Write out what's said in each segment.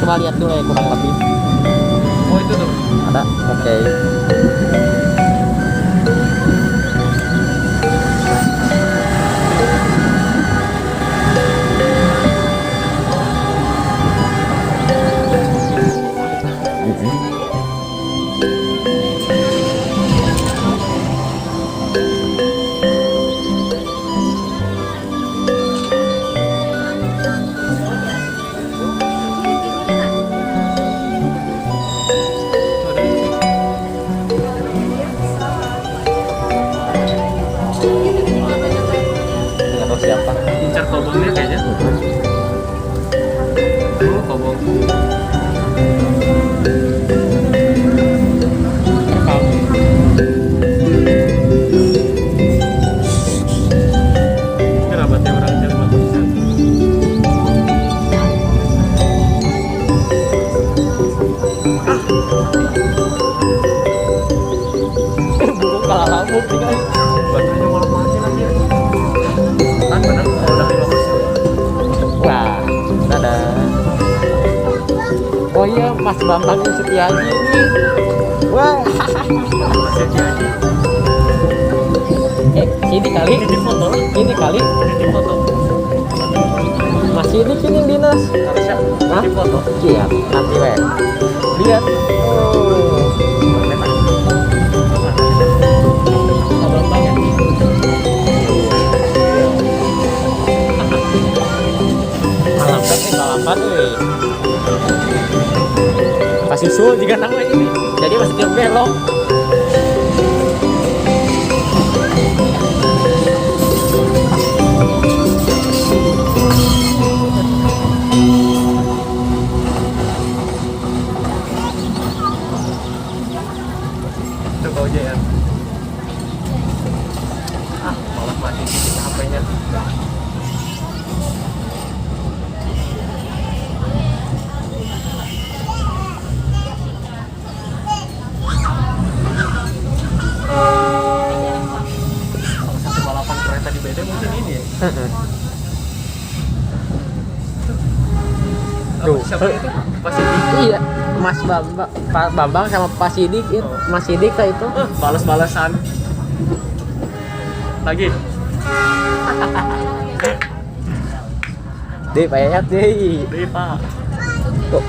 Coba lihat dulu ya kurang lebih. Oh itu tuh. Ada. Oke. Siapa? Incar kobongnya kayaknya. Kobong. Kerabatnya orang cari makan. Burung kalah lampu kan. Baterainya malah mati lagi. Kan benar udah 5%. Wah, dadah. Oh iya, Mas Bambang Setiaji ini. Wah. Setiaji. Ini kali. Titip foto lah. Ini kali. Titip foto. Masih ini kini dinas. Harusnya Hah? titip foto. Iya, nanti weh. Lihat. Oh. Balapan weh. Pas susul juga namanya ini. Jadi masih tiap belok. Coba aja ya. Malah mati HP-nya. Tuh. Siapa itu? Pak Sidik. Iya, Mas Bambang, Pak Bambang sama Pak Sidik itu, Mas Sidik itu. Balas-balasan. Lagi. Deh, payah deh. Deh pak. Kok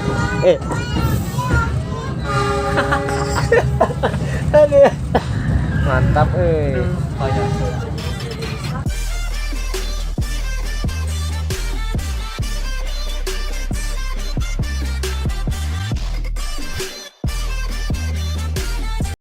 aduh. Mantap Aduh, payah.